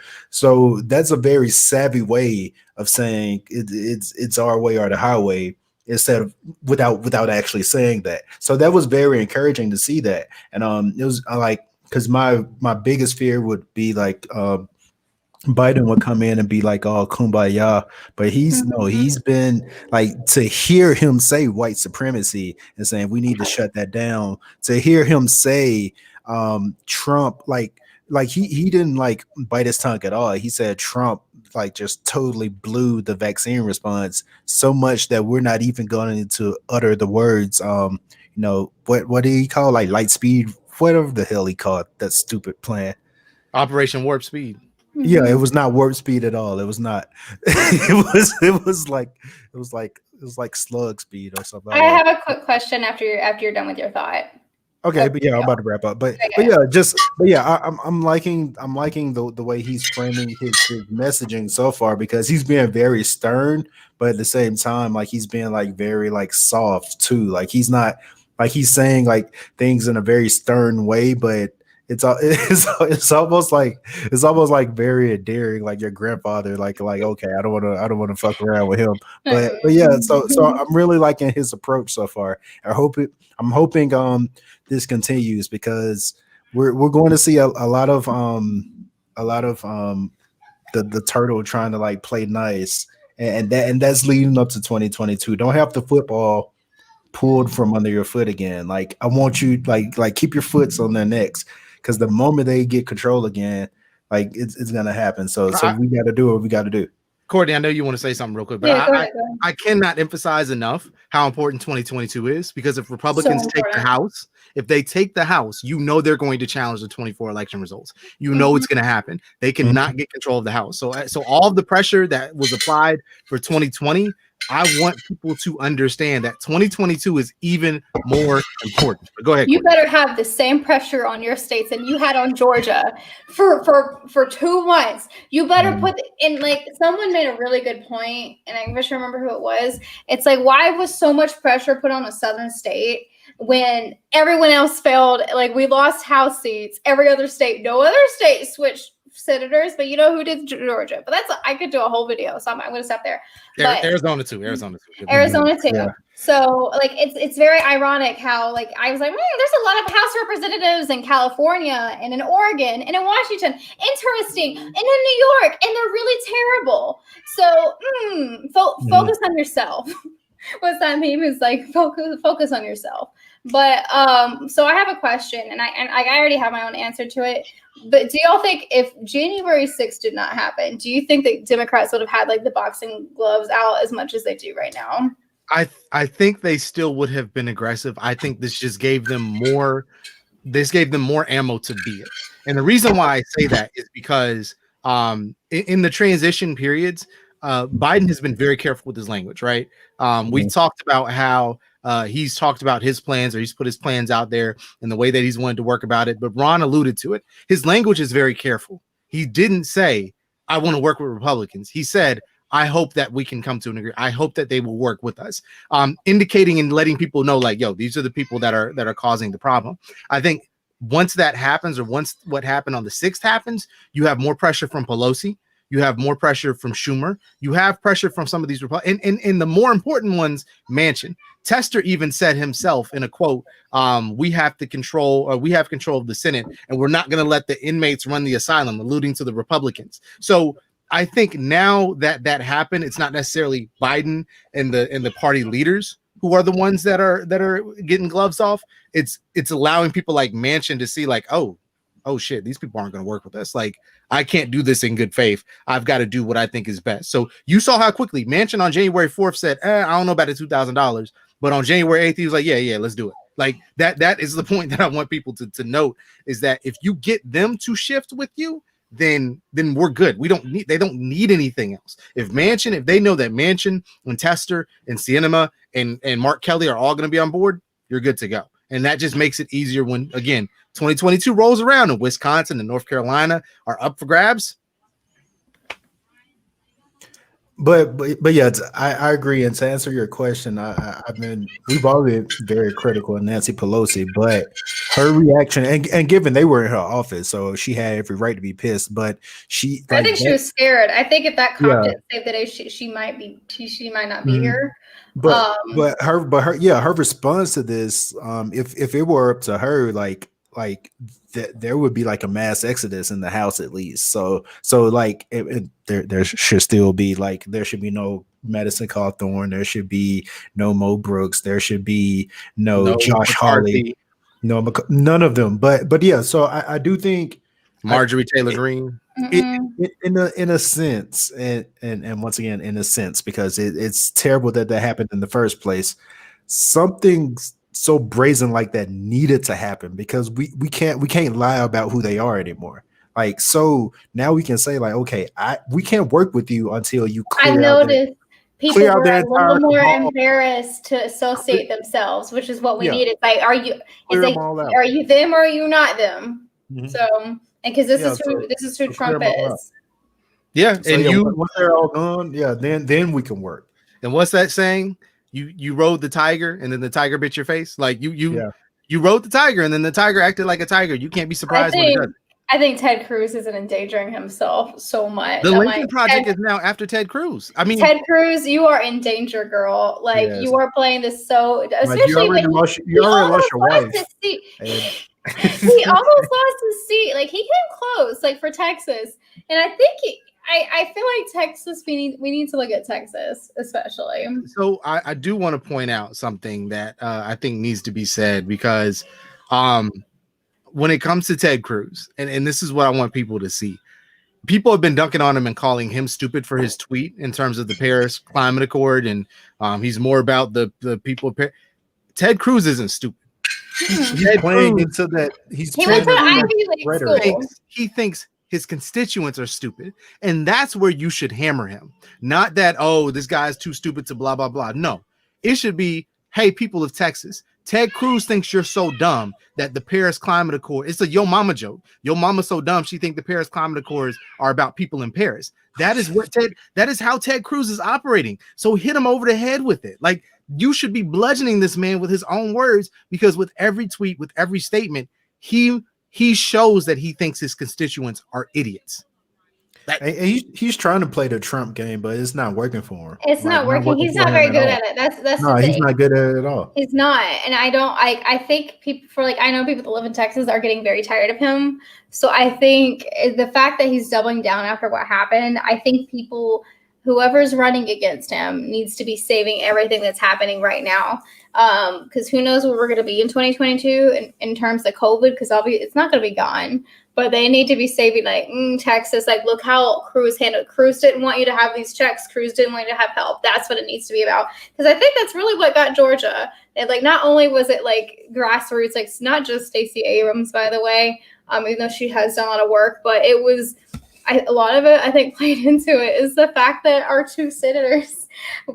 that's a very savvy way of saying it's our way or the highway, instead of without actually saying that. So that was very encouraging to see that. And it was like, because my biggest fear would be, like, Biden would come in and be like, oh, kumbaya, but he's been, like, to hear him say white supremacy and saying we need to shut that down, to hear him say Trump, like he didn't, like, bite his tongue at all. He said Trump, like, just totally blew the vaccine response so much that we're not even going to utter the words, what did he call, like, light speed whatever the hell he called that stupid plan. Operation Warp Speed. Yeah, it was not Warp Speed at all. It was not. it was like Slug Speed or something. I have a quick question after you're done with your thought. Okay, but yeah, I'm about to wrap up. But I'm liking the way he's framing his messaging so far, because he's being very stern, but at the same time, like he's being like very like soft too. Like he's not like he's saying like things in a very stern way, but it's almost like very endearing, like your grandfather, like okay, I don't want to fuck around with him, but yeah, so I'm really liking his approach so far. I'm hoping this continues, because we're going to see a lot of the turtle trying to like play nice, and that's leading up to 2022. Don't have the football pulled from under your foot again. Like I want you like keep your foots on their necks, because the moment they get control again, like it's gonna happen. So we got to do what we got to do. Courtney, I know you want to say something real quick, but I cannot emphasize enough how important 2022 is, because if Republicans take the House, if they take the House, you know they're going to challenge the 24 election results. You know it's going to happen. They cannot get control of the House. So all of the pressure that was applied for 2020, I want people to understand that 2022 is even more important. But go ahead. You better have the same pressure on your states than you had on Georgia for 2 months. You better put in, like, someone made a really good point, and I wish I remember who it was. It's like, why was so much pressure put on a southern state when everyone else failed? Like, we lost House seats. Every other state, no other state switched senators, but you know who did? Georgia. But I could do a whole video, so I'm going to stop there. But Arizona too. Arizona too. Yeah. So like it's very ironic how, like, I was like, there's a lot of House representatives in California and in Oregon and in Washington, interesting, and in New York, and they're really terrible. So focus on yourself. What's that meme? Is like focus on yourself. But so I have a question, and I already have my own answer to it. But do y'all think if January 6th did not happen, do you think that Democrats would have had like the boxing gloves out as much as they do right now? I think they still would have been aggressive. I think this just gave them more. This gave them more ammo to be it. And the reason why I say that is because in the transition periods, Biden has been very careful with his language, right? We talked about how he's talked about his plans, or he's put his plans out there and the way that he's wanted to work about it. But Ron alluded to it. His language is very careful. He didn't say, I want to work with Republicans. He said, I hope that we can come to an agreement. I hope that they will work with us, indicating and letting people know, like, yo, these are the people that are causing the problem. I think once that happens, or once what happened on the 6th happens, you have more pressure from Pelosi. You have more pressure from Schumer. You have pressure from some of these Republicans. And the more important ones, Manchin. Tester even said himself in a quote, we have control of the Senate, and we're not going to let the inmates run the asylum, alluding to the Republicans. So I think now that happened, it's not necessarily Biden and the party leaders who are the ones that are getting gloves off. It's allowing people like Manchin to see, like, oh shit, these people aren't going to work with us. Like, I can't do this in good faith. I've got to do what I think is best. So you saw how quickly Manchin on January 4th said, I don't know about the $2,000, but on January 8th, he was like, yeah, let's do it. Like that is the point that I want people to note, is that if you get them to shift with you, then we're good. They don't need anything else. If they know that Manchin and Tester and Sienema and Mark Kelly are all going to be on board, you're good to go. And that just makes it easier when, again, 2022 rolls around and Wisconsin and North Carolina are up for grabs. But yeah, I agree. And to answer your question, we've all been very critical of Nancy Pelosi, but her reaction, and given they were in her office, so she had every right to be pissed. But I think she was scared. I think if that cop didn't save the day, she might not be here. But her response to this, if it were up to her, like there would be like a mass exodus in the House at least. So like there should still be, like, there should be no Madison Cawthorn, there should be no Mo Brooks, there should be no Josh Hawley, none of them. But yeah, so I do think Marjorie Taylor Greene. In a sense, and once again, in a sense, because it's terrible that happened in the first place. Something so brazen like that needed to happen because we can't lie about who they are anymore. Like, so now we can say like, okay, we can't work with you until you I clear out noticed people clear out were their a little entire more cabal. embarrassed to associate themselves, which is what we Yeah. need. It's like, Clear it's like, them all out. are you them or are you not them? Mhm. So, and because this Yeah, is who so Trump clear them all out. is. Yeah, So and yeah, you once they're all gone, yeah, then we can work. and what's that saying? You rode the tiger, and then the tiger bit your face. Like you rode the tiger, and then the tiger acted like a tiger. You can't be surprised when it does. I think Ted Cruz isn't endangering himself so much. The Lincoln Project is now after Ted Cruz. I mean, Ted Cruz, you are in danger, girl. Like you are playing this so, especially you already lost your wife. He almost lost his seat. Like he came close, like for Texas, and I think I feel like Texas. We need to look at Texas, especially. So I do want to point out something that I think needs to be said because when it comes to Ted Cruz, and this is what I want people to see. People have been dunking on him and calling him stupid for his tweet in terms of the Paris Climate Accord, and he's more about the people of Paris. Ted Cruz isn't stupid. He's playing into that. He went to Ivy League school. He thinks his constituents are stupid, and that's where you should hammer him. Not that, oh, this guy's too stupid to blah blah blah. No, it should be, hey, people of Texas, Ted Cruz thinks you're so dumb that the Paris Climate Accord, it's a yo mama joke. Yo mama's so dumb she think the Paris Climate Accords are about people in Paris. That is how Ted Cruz is operating. So hit him over the head with it. Like, you should be bludgeoning this man with his own words, because with every tweet, with every statement, he shows that he thinks his constituents are idiots. He's trying to play the Trump game, but it's not working for him. It's not working. He's not very good at it. That's no, the thing. He's not good at it at all. He's not, and I think people I know people that live in Texas are getting very tired of him. So I think the fact that he's doubling down after what happened, I think whoever's running against him needs to be saving everything that's happening right now. Because who knows where we're going to be in 2022 in terms of COVID, because it's not going to be gone. But they need to be saving, like, Texas. Like, look how Cruz handled. Cruz didn't want you to have these checks. Cruz didn't want you to have help. That's what it needs to be about. Because I think that's really what got Georgia. And, like, not only was it, like, grassroots, like, it's not just Stacey Abrams, by the way, even though she has done a lot of work. But it was, a lot of it, I think, played into it is the fact that our two senators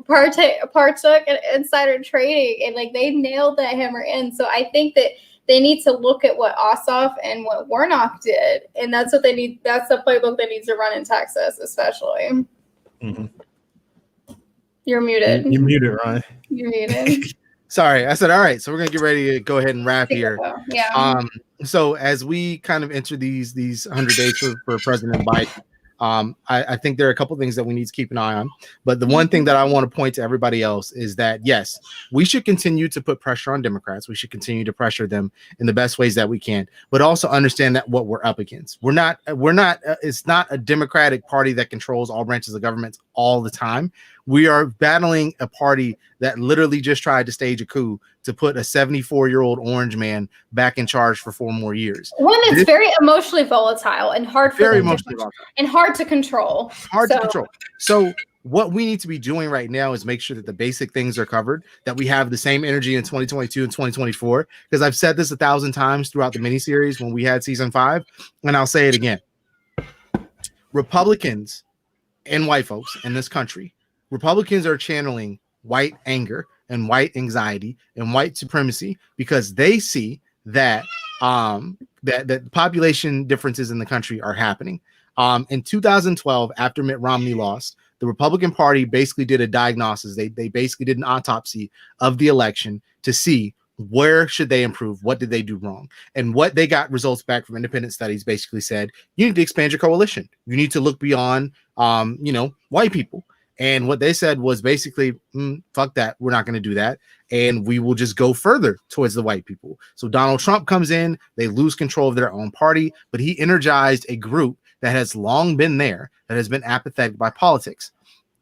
partook in insider trading. And, like, they nailed that hammer in. So I think that they need to look at what Ossoff and what Warnock did, and that's what they need. That's the playbook they need to run in Texas, especially. Mm-hmm. You're muted. You're muted, Ryan. You're muted. Sorry, I said all right. So we're gonna get ready to go ahead and wrap here. Yeah. So as we kind of enter these 100 days for President Biden, I think there are a couple of things that we need to keep an eye on. But the one thing that I want to point to everybody else is that, yes, we should continue to put pressure on Democrats. We should continue to pressure them in the best ways that we can, but also understand that what we're up against. It's not a Democratic Party that controls all branches of government all the time. We are battling a party that literally just tried to stage a coup to put a 74-year-old orange man back in charge for 4 more years. One that's very emotionally volatile and hard to control. Hard to control. So what we need to be doing right now is make sure that the basic things are covered, that we have the same energy in 2022 and 2024. Because I've said this 1,000 times throughout the miniseries when we had season 5, and I'll say it again. Republicans and white folks in this country, Republicans are channeling white anger and white anxiety and white supremacy because they see that that population differences in the country are happening. In 2012, after Mitt Romney lost, the Republican Party basically did a diagnosis. They basically did an autopsy of the election to see where should they improve, what did they do wrong, and what they got results back from independent studies basically said you need to expand your coalition. You need to look beyond white people. And what they said was basically, fuck that. We're not going to do that. And we will just go further towards the white people. So Donald Trump comes in, they lose control of their own party, but he energized a group that has long been there, that has been apathetic by politics.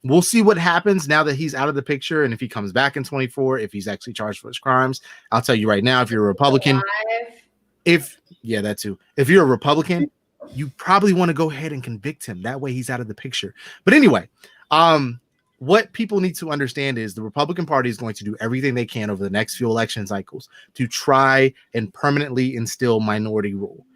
We'll see what happens now that he's out of the picture. And if he comes back in 24, if he's actually charged for his crimes, I'll tell you right now, if you're a Republican, if you're a Republican, you probably want to go ahead and convict him. That way he's out of the picture. But anyway, what people need to understand is the Republican Party is going to do everything they can over the next few election cycles to try and permanently instill minority rule.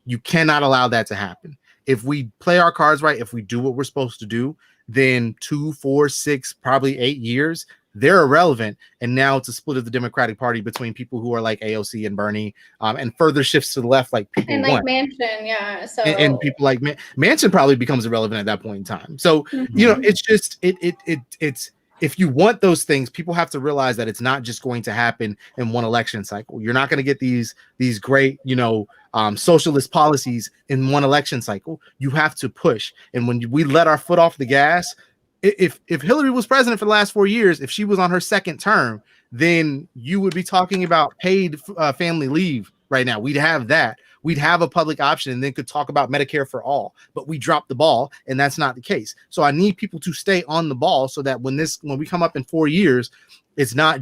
You cannot allow that to happen. If we play our cards right, if we do what we're supposed to do, then 2, 4, 6, probably 8 years, they're irrelevant. And now it's a split of the Democratic Party between people who are like AOC and Bernie, and further shifts to the left, like people and like want. Manchin, yeah. So and people like Manchin probably becomes irrelevant at that point in time. So you know, it's just it's if you want those things, people have to realize that it's not just going to happen in one election cycle. You're not going to get these great, you know, socialist policies in one election cycle. You have to push. And when we let our foot off the gas, if Hillary was president for the last 4 years, if she was on her second term, then you would be talking about paid family leave right now. We'd have that. We'd have a public option and then could talk about Medicare for all, but we dropped the ball and that's not the case. So I need people to stay on the ball so that when we come up in 4 years, it's not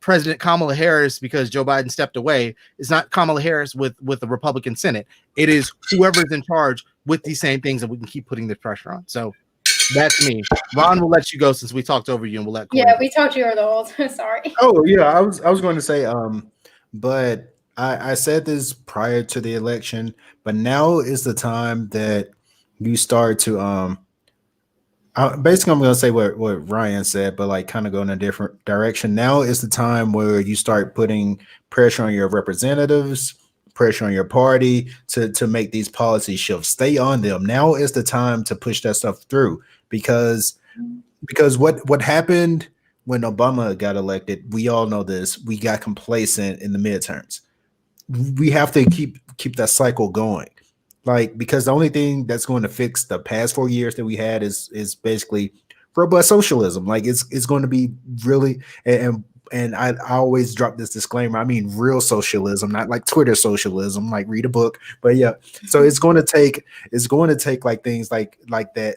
President Kamala Harris because Joe Biden stepped away. It's not Kamala Harris with the Republican Senate. It is whoever's in charge with these same things, and we can keep putting the pressure on. So that's me. Ron will let you go since we talked over you, and we'll let Corey yeah, we talked you over the whole time. Sorry. Oh yeah, I was going to say, but I said this prior to the election, but now is the time that you start to basically I'm going to say what Ryan said, but like kind of go in a different direction. Now is the time where you start putting pressure on your representatives, pressure on your party to make these policy shifts. Stay on them. Now is the time to push that stuff through, because what happened when Obama got elected, we all know this. We got complacent in the midterms. We have to keep that cycle going, like, because the only thing that's going to fix the past 4 years that we had is basically robust socialism. Like it's going to be really, and I always drop this disclaimer. I mean real socialism, not like Twitter socialism, like read a book. But yeah, so it's going to take like things like that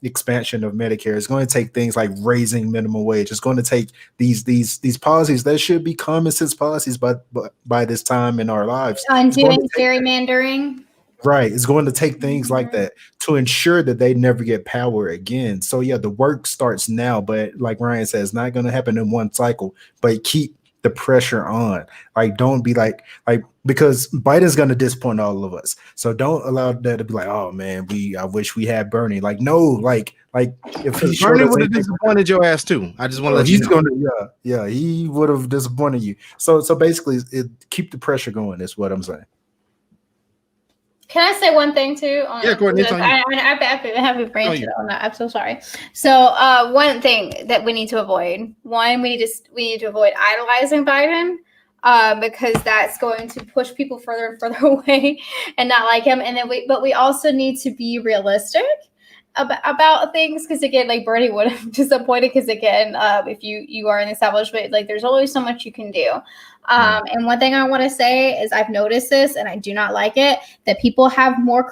expansion of Medicare. It's going to take things like raising minimum wage. It's going to take these policies that should be common sense policies by this time in our lives. Undoing gerrymandering. Right. It's going to take things like that to ensure that they never get power again. So yeah, the work starts now, but like Ryan says, it's not going to happen in one cycle, but keep the pressure on. Like, don't be like because Biden's going to disappoint all of us. So don't allow that to be like, oh man, I wish we had Bernie. Like, no, like if he Bernie would have disappointed your ass too. I just want to let you know. He would have disappointed you. So basically keep the pressure going is what I'm saying. Can I say one thing too? Yeah, Courtney. I have a branch on that. I'm so sorry. So one thing that we need to avoid. One, we need to avoid idolizing Biden, because that's going to push people further and further away and not like him. And then we also need to be realistic about things, because again, like Bernie would have disappointed, because again, if you are in the establishment, like there's always so much you can do. And one thing I want to say is I've noticed this, and I do not like it, that people have more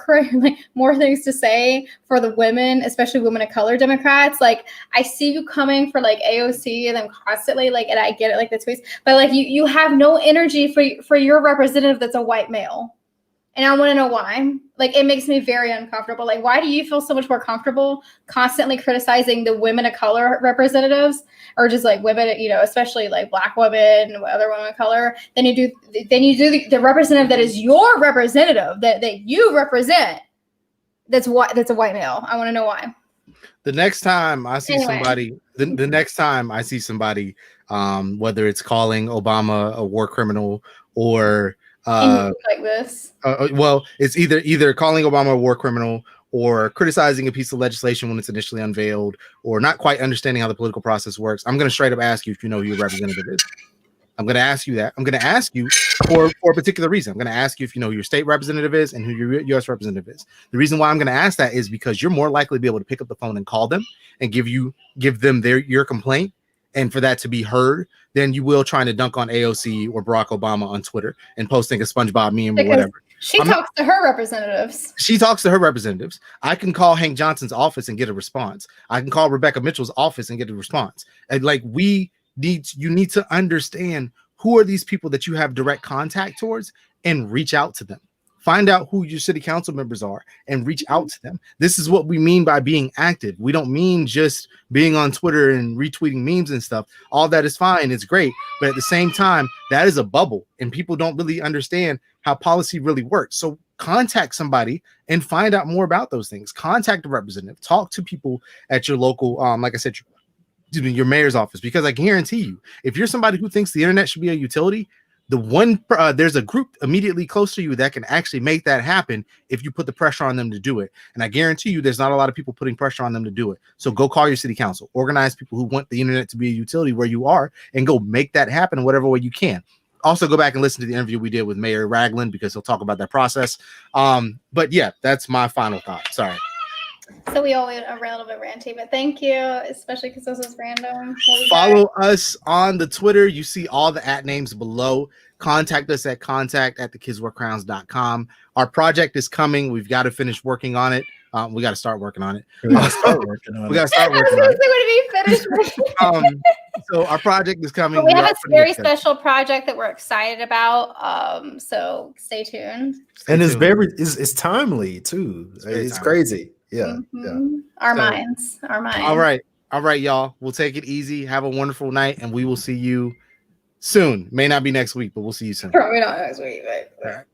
things to say for the women, especially women of color Democrats. Like, I see you coming for like AOC and them constantly, like, and I get it, like the tweets, but like you have no energy for your representative that's a white male. And I want to know why. Like, it makes me very uncomfortable. Like, why do you feel so much more comfortable constantly criticizing the women of color representatives, or just like women, you know, especially like Black women, other women of color, than you do the representative that is your representative that you represent? That's a white male. I want to know why. The next time I see somebody, the next time I see somebody, whether it's calling Obama a war criminal or like this. Well, it's either calling Obama a war criminal or criticizing a piece of legislation when it's initially unveiled, or not quite understanding how the political process works. I'm going to straight up ask you if you know who your representative is. I'm going to ask you that. I'm going to ask you for a particular reason. I'm going to ask you if you know who your state representative is and who your U.S. representative is. The reason why I'm going to ask that is because you're more likely to be able to pick up the phone and call them and give them your complaint, and for that to be heard, then you will trying to dunk on AOC or Barack Obama on Twitter and posting a SpongeBob meme or whatever. She talks to her representatives. She talks to her representatives. I can call Hank Johnson's office and get a response. I can call Rebecca Mitchell's office and get a response. And like, you need to understand who are these people that you have direct contact towards and reach out to them. Find out who your city council members are and reach out to them. This is what we mean by being active. We don't mean just being on Twitter and retweeting memes and stuff. All that is fine. It's great. But at the same time, that is a bubble and people don't really understand how policy really works. So contact somebody and find out more about those things. Contact a representative. Talk to people at your local, like I said, your mayor's office, because I guarantee you, if you're somebody who thinks the internet should be a utility, there's a group immediately close to you that can actually make that happen if you put the pressure on them to do it. And I guarantee you there's not a lot of people putting pressure on them to do it. So go call your city council, organize people who want the internet to be a utility where you are, and go make that happen in whatever way you can. Also go back and listen to the interview we did with Mayor Ragland, because he'll talk about that process. But yeah, that's my final thought. Sorry. So we all went a little bit ranty, but thank you, especially because this was random. Follow us on the Twitter. You see all the @ names below. Contact us at contact@thekidswearcrowns.com. Our project is coming. We've got to finish working on it. We got to start working on it. We got to start working on it. So our project is coming. But we have a very special project that we're excited about. So stay tuned. And it's timely too. It's crazy. Yeah. Mm-hmm. Our minds. All right, y'all. We'll take it easy. Have a wonderful night, and we will see you soon. May not be next week, but we'll see you soon. Probably not next week, but. All right.